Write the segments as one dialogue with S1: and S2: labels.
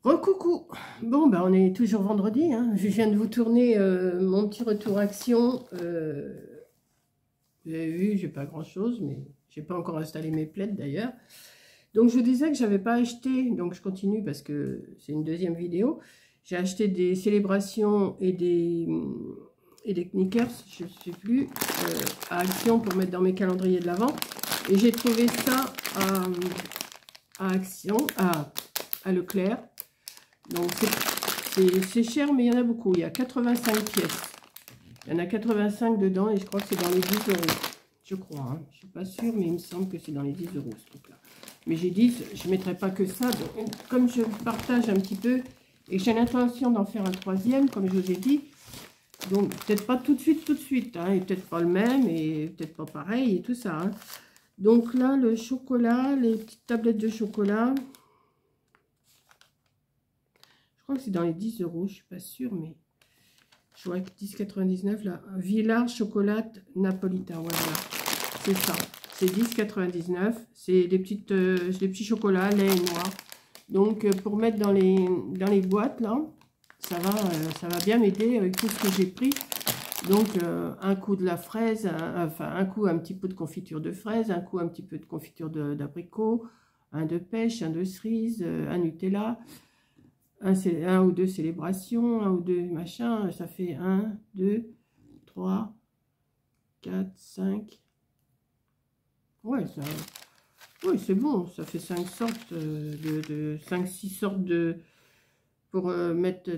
S1: Recoucou. Bon, ben, on est toujours vendredi, hein. Je viens de vous tourner mon petit retour action. Vous avez vu, j'ai pas grand-chose, mais j'ai pas encore installé mes plaids d'ailleurs. Donc, je vous disais que j'avais pas acheté, donc je continue parce que c'est une deuxième vidéo. J'ai acheté des célébrations et des knickers, je ne sais plus, à Action pour mettre dans mes calendriers de l'Avent. Et j'ai trouvé ça à Action, à Leclerc. Donc c'est cher, mais il y en a beaucoup. Il y a 85 pièces. Il y en a 85 dedans et je crois que c'est dans les 10 euros. Je crois, hein. Je ne suis pas sûre, mais il me semble que c'est dans les 10 euros ce truc-là. Mais j'ai dit, je ne mettrai pas que ça. Donc, comme je partage un petit peu et que j'ai l'intention d'en faire un troisième, comme je vous ai dit, donc peut-être pas tout de suite, hein, et peut-être pas le même, et peut-être pas pareil, et tout ça. Hein. Donc là, le chocolat, les petites tablettes de chocolat... Je crois que c'est dans les 10 euros, je ne suis pas sûre, mais je vois que 10,99 là. Villard chocolat napolitain, voilà. C'est ça. C'est 10,99. C'est des petits chocolats, lait et noix. Donc pour mettre dans les boîtes là, ça va bien m'aider avec tout ce que j'ai pris. Donc un coup de la fraise, un coup un petit peu de confiture de fraise, un coup un petit peu de confiture d'abricot, un de pêche, un de cerise, un Nutella. Un ou deux célébrations, un ou deux machins, ça fait 1, 2, 3, 4, 5. Ouais, c'est bon, ça fait 5 sortes 5-6 sortes de pour mettre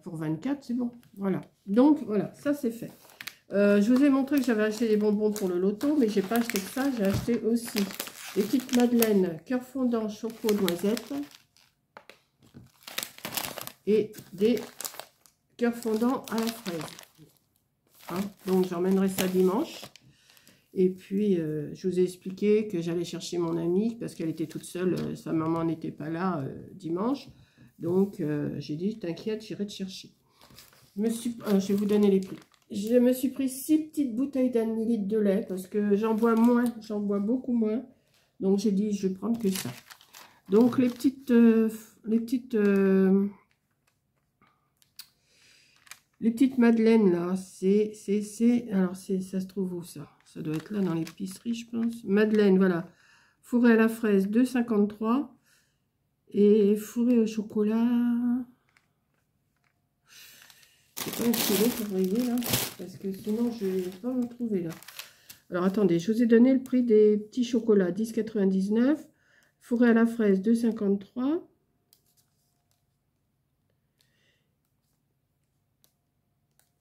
S1: pour 24, c'est bon. Voilà. Donc voilà, ça c'est fait. Je vous ai montré que j'avais acheté des bonbons pour le loto, mais j'ai pas acheté que ça, j'ai acheté aussi des petites madeleines cœur fondant choco noisette. Et des cœurs fondants à la fraise. Hein, donc j'emmènerai ça dimanche. Et puis je vous ai expliqué que j'allais chercher mon amie parce qu'elle était toute seule, sa maman n'était pas là dimanche. Donc j'ai dit t'inquiète, j'irai te chercher. Je vais vous donner les prix. Je me suis pris 6 petites bouteilles d'1 ml de lait parce que j'en bois moins, j'en bois beaucoup moins. Donc j'ai dit je vais prendre que ça. Donc les petites madeleines, là, alors, ça se trouve où, ça? Ça doit être là, dans l'épicerie, je pense. Madeleine, voilà. Fourré à la fraise, 2,53. Et fourré au chocolat... C'est pas un stylo pour voyez, là. Parce que sinon, je ne vais pas me trouver, là. Alors, attendez, je vous ai donné le prix des petits chocolats, 10,99. Fourré à la fraise, 2,53.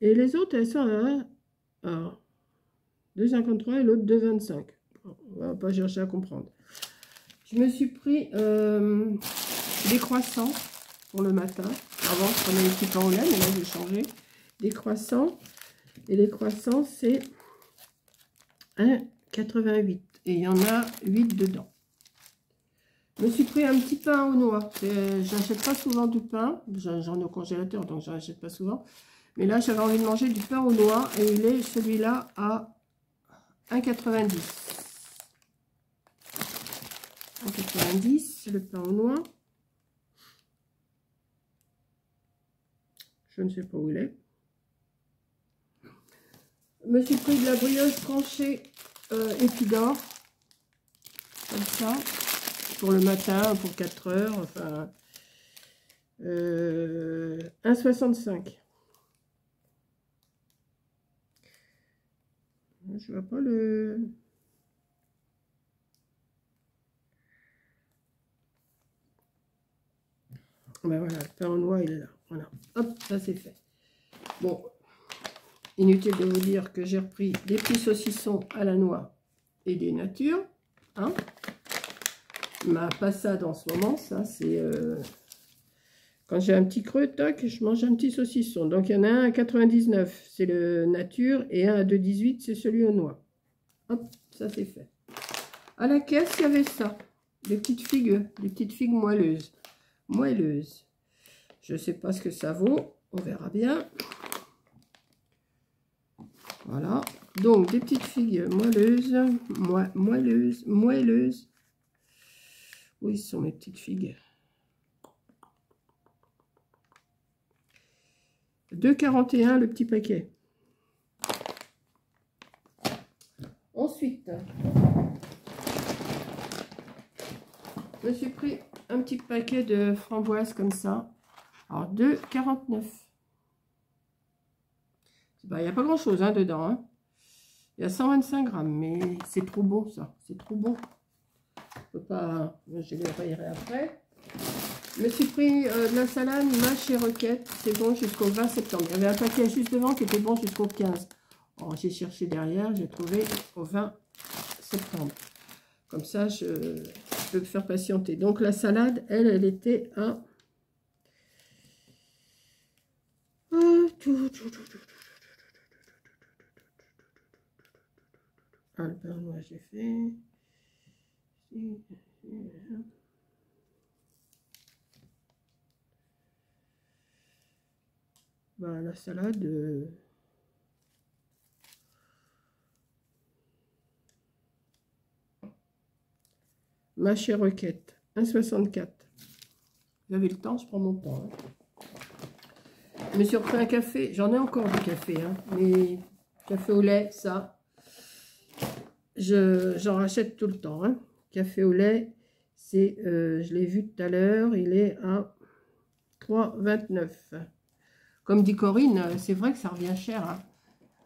S1: Et les autres, elles sont à 2,53 et l'autre 2,25. On va pas chercher à comprendre. Je me suis pris des croissants pour le matin. Avant, je prenais des petits pains au lait, mais là, j'ai changé. Des croissants. Et les croissants, c'est 1,88. Et il y en a 8 dedans. Je me suis pris un petit pain aux noix. J'achète pas souvent du pain. J'en ai au congélateur, donc j'en achète pas souvent. Mais là, j'avais envie de manger du pain aux noix. Et il est celui-là à 1,90. 1,90, le pain aux noix. Je ne sais pas où il est. Je me suis pris de la brioche tranchée Épidore. Comme ça. Pour le matin, pour 4 heures. Enfin, 1,65. Je vois pas le... Ben voilà, le pain en noix, il est là. Voilà. Hop, ça c'est fait. Bon, inutile de vous dire que j'ai repris des petits saucissons à la noix et des natures. Hein, ma passade en ce moment, ça c'est... quand j'ai un petit creux, toc, je mange un petit saucisson. Donc il y en a un à 99, c'est le nature, et un à 2,18, c'est celui aux noix. Hop, ça c'est fait. À la caisse, il y avait ça. Des petites figues moelleuses. Je ne sais pas ce que ça vaut. On verra bien. Voilà. Donc, des petites figues moelleuses. Moelleuses. Où sont mes petites figues? 2,41 le petit paquet. Ensuite, je me suis pris un petit paquet de framboises comme ça. Alors, 2,49. Il n'y a pas grand chose hein, dedans. Hein. Il y a 125 grammes, mais c'est trop bon ça. C'est trop bon. Je peux pas. Je les rayerai après. Je me suis pris de la salade mâche et roquette. C'est bon jusqu'au 20 septembre. Il y avait un paquet juste devant qui était bon jusqu'au 15. Alors, j'ai cherché derrière. J'ai trouvé au 20 septembre. Comme ça, je peux me faire patienter. Donc, la salade, elle était à... Ah, le pain noir, j'ai fait. Ben, la salade. Mâche et roquette. 1,64. Vous avez le temps, je prends mon temps. Hein. Je me suis repris un café. J'en ai encore du café. Hein, mais café au lait, ça. J'en rachète tout le temps. Hein. Café au lait, c'est, je l'ai vu tout à l'heure, il est à 3,29. Comme dit Corinne, c'est vrai que ça revient cher. Hein.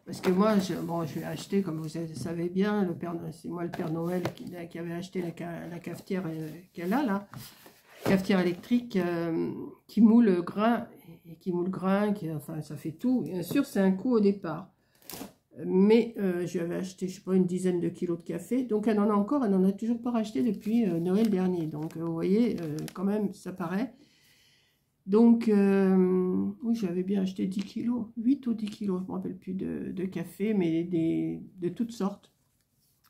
S1: Parce que moi, je l'ai acheté, comme vous savez bien, c'est moi le Père Noël qui avait acheté la cafetière qu'elle a là. Cafetière électrique qui moule le grain, enfin ça fait tout. Bien sûr, c'est un coût au départ. Mais je lui avais acheté, je sais pas, une dizaine de kilos de café. Donc, elle en a encore, elle n'en a toujours pas racheté depuis Noël dernier. Donc, vous voyez, quand même, ça paraît. Donc, oui, j'avais bien acheté 10 kilos, 8 ou 10 kilos, je ne me rappelle plus de café, mais de toutes sortes.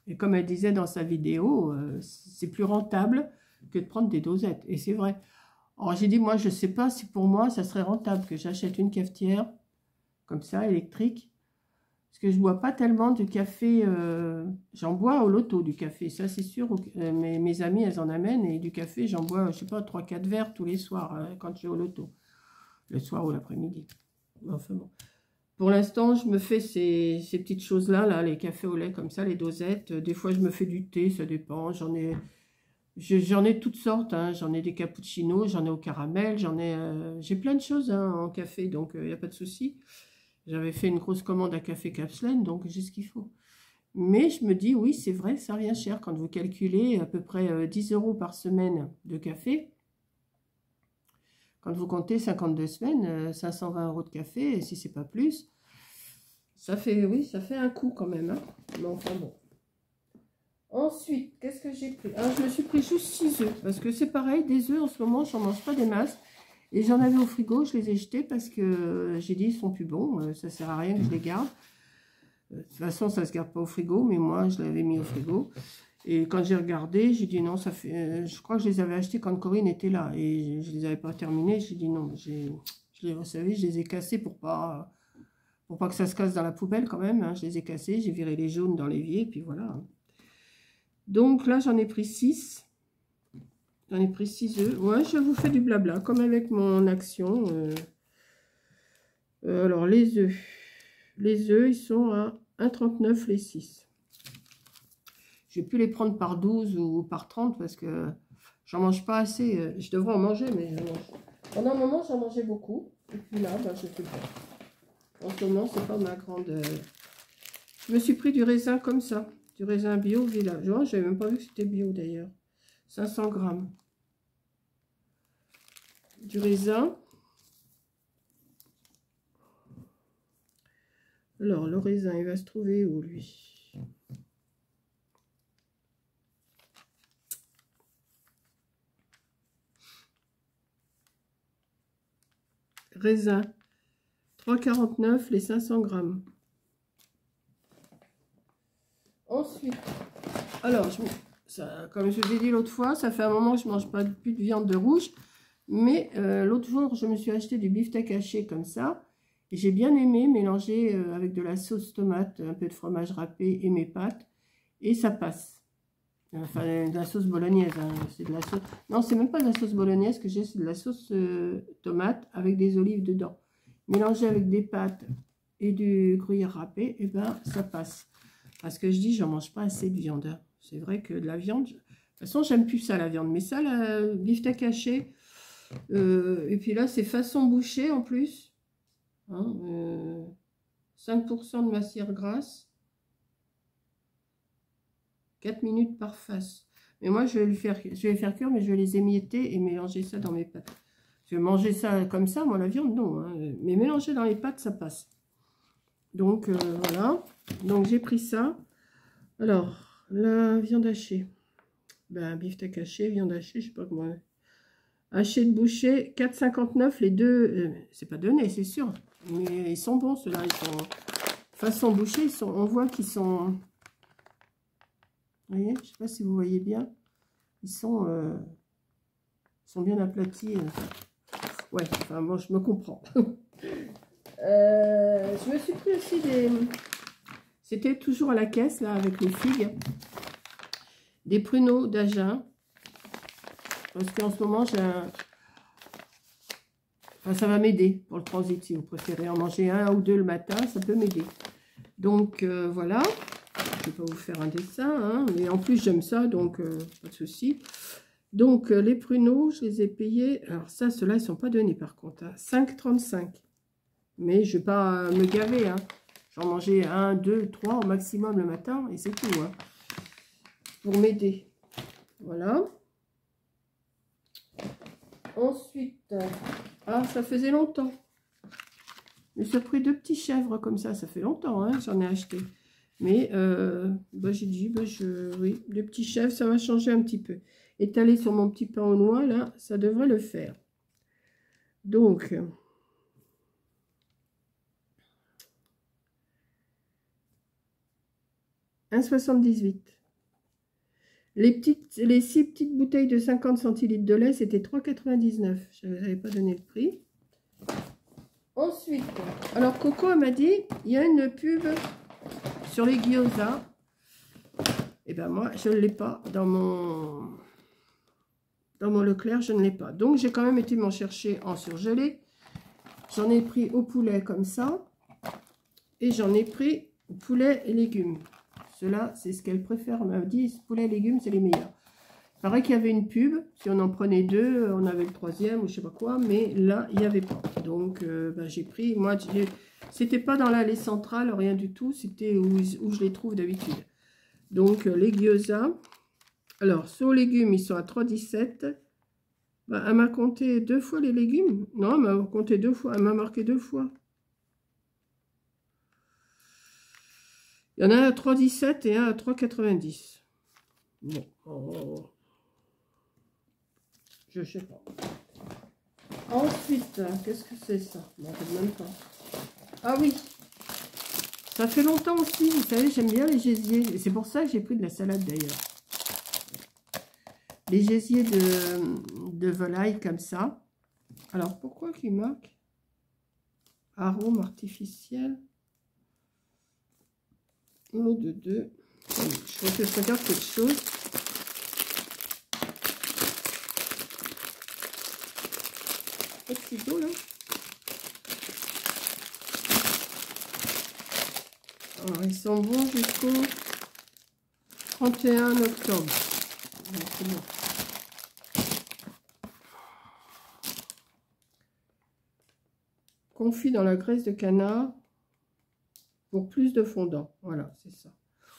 S1: Et comme elle disait dans sa vidéo, c'est plus rentable que de prendre des dosettes. Et c'est vrai. Alors, j'ai dit, moi, je ne sais pas si pour moi, ça serait rentable que j'achète une cafetière comme ça, électrique. Parce que je ne bois pas tellement de café, j'en bois au loto du café, ça c'est sûr, mes amies elles en amènent et du café j'en bois, je ne sais pas, 3-4 verres tous les soirs quand je vais au loto, le soir ou l'après-midi. Enfin bon. Pour l'instant je me fais ces petites choses-là, là, les cafés au lait comme ça, les dosettes, des fois je me fais du thé, ça dépend, j'en ai toutes sortes, hein. J'en ai des cappuccinos, j'en ai au caramel, j'ai plein de choses hein, en café, donc il n'y a pas de souci. J'avais fait une grosse commande à Café Capsulaine, donc j'ai ce qu'il faut. Mais je me dis, oui, c'est vrai, ça revient cher. Quand vous calculez à peu près 10 € par semaine de café, quand vous comptez 52 semaines, 520 € de café, et si c'est pas plus, ça fait, oui, ça fait un coup quand même. Hein. Mais enfin bon. Ensuite, qu'est-ce que j'ai pris? Ah, je me suis pris juste 6 œufs, parce que c'est pareil, des œufs, en ce moment, je n'en mange pas des masses. Et j'en avais au frigo, je les ai jetés parce que j'ai dit ils sont plus bons, ça sert à rien que je les garde. De toute façon, ça ne se garde pas au frigo, mais moi, je l'avais mis au frigo. Et quand j'ai regardé, j'ai dit non, ça fait... je crois que je les avais achetés quand Corinne était là. Et je ne les avais pas terminés. J'ai dit non, vous savez, je les ai cassés pour pas que ça se casse dans la poubelle quand même. Hein. Je les ai cassés, j'ai viré les jaunes dans l'évier, et puis voilà. Donc là, j'en ai pris 6. J'en ai pris 6 œufs. Ouais, je vous fais du blabla, comme avec mon action. Alors, les œufs. Les œufs, ils sont à 1,39 les 6. Je vais plus les prendre par 12 ou par 30 parce que j'en mange pas assez. Je devrais en manger, mais je mange. Pendant un moment, j'en mangeais beaucoup. Et puis là, ben, je ne fais pas. En ce moment, c'est pas ma grande... Je me suis pris du raisin comme ça. Du raisin bio village. Je n'avais même pas vu que c'était bio d'ailleurs. 500 grammes. Du raisin. Alors, le raisin, il va se trouver où, lui? Raisin. 3,49 les 500 grammes. Ensuite, alors, comme je vous ai dit l'autre fois, ça fait un moment que je ne mange pas plus de viande de rouge. Mais l'autre jour, je me suis acheté du beefsteak haché comme ça. Et j'ai bien aimé mélanger avec de la sauce tomate, un peu de fromage râpé et mes pâtes. Et ça passe. Enfin, de la sauce bolognaise. Hein. C'est de la sauce... Non, c'est même pas de la sauce bolognaise que j'ai, c'est de la sauce tomate avec des olives dedans. mélangé avec des pâtes et du gruyère râpé, et ben ça passe. Parce que je dis, j'en mange pas assez de viande. C'est vrai que de la viande, de toute façon, j'aime plus ça, la viande. Mais ça, le beefsteak haché, et puis là, c'est façon bouchée en plus. Hein, 5% de matière grasse. 4 minutes par face. Mais moi, je vais les faire cuire, mais je vais les émietter et mélanger ça dans mes pâtes. Je vais manger ça comme ça, moi, la viande, non. Hein. Mais mélanger dans les pâtes, ça passe. Donc, voilà. Donc, j'ai pris ça. Alors, la viande hachée. Ben, beefsteak haché, viande hachée, je sais pas comment. Haché de boucher, 4,59 les deux. C'est pas donné, c'est sûr. Mais ils sont bons, ceux-là. Ils sont façon bouchée. On voit qu'ils sont... Vous voyez, je sais pas si vous voyez bien. Ils sont bien aplatis. Ouais, enfin, moi, je me comprends. Je me suis pris aussi des... C'était toujours à la caisse, là, avec les figues. Des pruneaux d'Agen. Parce qu'en ce moment, j'ai un... Enfin, ça va m'aider pour le transit, si vous préférez en manger un ou deux le matin, ça peut m'aider. Donc, voilà. Je ne vais pas vous faire un dessin, hein, mais en plus, j'aime ça, donc pas de souci. Donc, les pruneaux, je les ai payés. Alors, ça, ceux-là, ils ne sont pas donnés, par contre. Hein, 5,35. Mais je ne vais pas me gaver. Hein. J'en mangeais 1, 2, 3 au maximum le matin, et c'est tout. Hein, pour m'aider. Voilà. Ensuite, ah, ça faisait longtemps. Je me suis pris 2 petits chèvres comme ça fait longtemps, hein, j'en ai acheté. Mais bah, j'ai dit, bah, oui, 2 petits chèvres, ça va changer un petit peu. Étalé sur mon petit pain au noix, là, ça devrait le faire. Donc, $1,78. Les 6 petites bouteilles de 50 centilitres de lait, c'était $3,99. Je n'avais pas donné le prix. Ensuite, alors Coco m'a dit, il y a une pub sur les gyoza. Et ben moi, je ne l'ai pas dans mon Leclerc, je ne l'ai pas. Donc, j'ai quand même été m'en chercher en surgelé. J'en ai pris au poulet comme ça. Et j'en ai pris au poulet et légumes. Cela, c'est ce qu'elle préfère. Elle m'a dit, poulet et légumes, c'est les meilleurs. Il paraît qu'il y avait une pub. Si on en prenait 2, on avait le 3e ou je sais pas quoi. Mais là, il n'y avait pas. Donc, ben, j'ai pris. Moi, c'était pas dans l'allée centrale, rien du tout. C'était où je les trouve d'habitude. Donc, les gyoza. Alors, sur les légumes, ils sont à 3,17. Ben, elle m'a compté 2 fois les légumes. Non, elle m'a compté 2 fois. Elle m'a marqué 2 fois. Il y en a un à 3,17 et un à 3,90. Bon. Oh. Je sais pas. Ensuite, qu'est-ce que c'est ça? Je m'en rappelle même pas. Ah oui. Ça fait longtemps aussi. Vous savez, j'aime bien les gésiers. Et c'est pour ça que j'ai pris de la salade d'ailleurs. Les gésiers de volaille comme ça. Alors, pourquoi qu'il marque arôme artificiel? L'eau de 2. Je regarde quelque chose. Petit dos là. Alors, ils sont bons jusqu'au 31 octobre. C'est bon. Confit dans la graisse de canard pour plus de fondant. Voilà, c'est ça.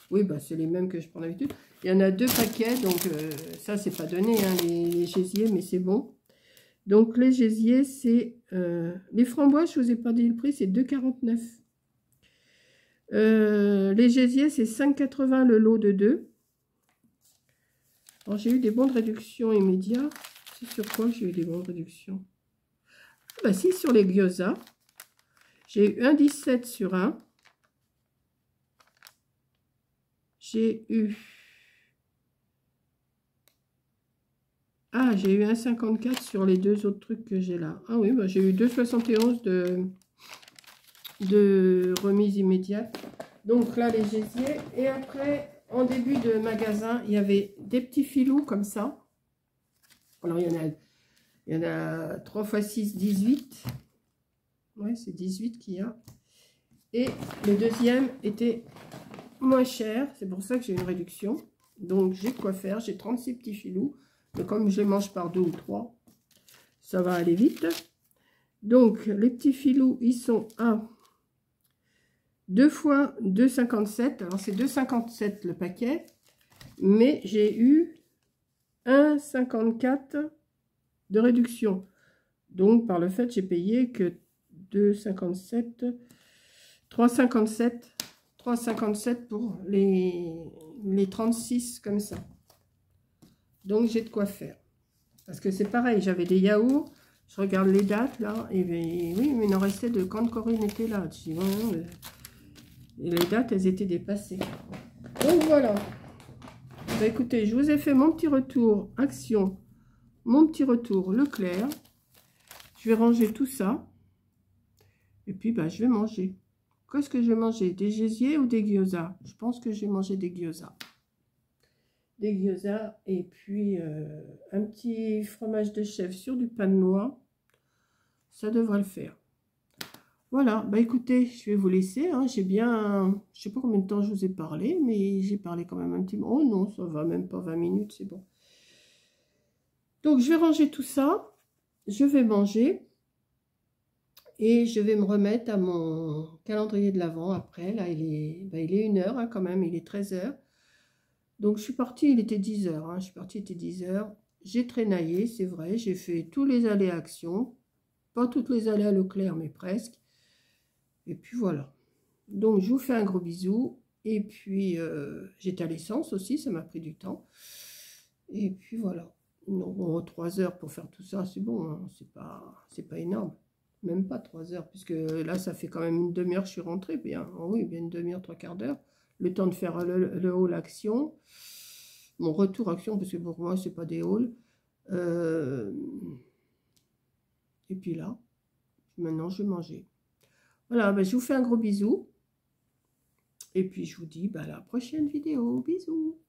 S1: Oui, bah, c'est les mêmes que je prends d'habitude. Il y en a 2 paquets, donc ça, c'est pas donné, hein, les gésiers, mais c'est bon. Donc, les gésiers, c'est... les framboises, je ne vous ai pas dit le prix, c'est 2,49. Les gésiers, c'est 5,80 le lot de 2. Alors, j'ai eu des bons de réduction immédiats. C'est sur quoi j'ai eu des bons de réduction? Ah, bah si, sur les gyoza. J'ai eu 1,17 sur 1. J'ai eu... Ah, j'ai eu 1,54 sur les 2 autres trucs que j'ai là. Ah oui, bah, j'ai eu 2,71 de remise immédiate. Donc là, les gésiers. Et après, en début de magasin, il y avait des petits filous comme ça. Alors, il y en a 3 x 6, 18. Ouais, c'est 18 qu'il y a. Et le deuxième était moins cher. C'est pour ça que j'ai une réduction. Donc, j'ai de quoi faire. J'ai 36 petits filous. Mais comme je les mange par 2 ou 3, ça va aller vite. Donc, les petits filous, ils sont à 2 fois 2,57. Alors, c'est 2,57 le paquet. Mais j'ai eu 1,54 de réduction. Donc, par le fait, j'ai payé que 2,57, 3,57, 3,57 pour les 36 comme ça. Donc, j'ai de quoi faire. Parce que c'est pareil, j'avais des yaourts. Je regarde les dates, là. Et oui, mais il en restait de quand Corinne était là. Je dis, bon, et les dates, elles étaient dépassées. Donc, voilà. Bah, écoutez, je vous ai fait mon petit retour Action, mon petit retour Leclerc. Je vais ranger tout ça. Et puis, bah, je vais manger. Qu'est-ce que je vais manger? Des gésiers ou des gyoza? Je pense que je vais manger des gyoza. Des gyoza et puis un petit fromage de chèvre sur du pain de noix. Ça devrait le faire. Voilà, bah écoutez, je vais vous laisser. Hein. J'ai bien, je sais pas combien de temps je vous ai parlé, mais j'ai parlé quand même un petit peu. Oh non, ça va même pas 20 minutes, c'est bon. Donc, je vais ranger tout ça. Je vais manger. Et je vais me remettre à mon calendrier de l'Avent après. Là, il est 1h hein, quand même, il est 13h. Donc, je suis partie, il était 10h. Hein, je suis partie, il était 10h. J'ai traînaillé, c'est vrai. J'ai fait tous les allées à Action. Pas toutes les allées à Leclerc, mais presque. Et puis voilà. Donc, je vous fais un gros bisou. Et puis, j'étais à l'essence aussi, ça m'a pris du temps. Et puis voilà. Non, bon, 3 heures pour faire tout ça, c'est bon. Hein, c'est pas énorme. Même pas 3 heures, puisque là, ça fait quand même une demi-heure que je suis rentrée. Bien, oui, bien une demi-heure, 3/4 d'heure. Le temps de faire le haul Action. Mon retour Action, parce que pour moi, c'est pas des hauls. Et puis là, maintenant, je vais manger. Voilà, ben, je vous fais un gros bisou. Et puis, je vous dis bah, à la prochaine vidéo. Bisous.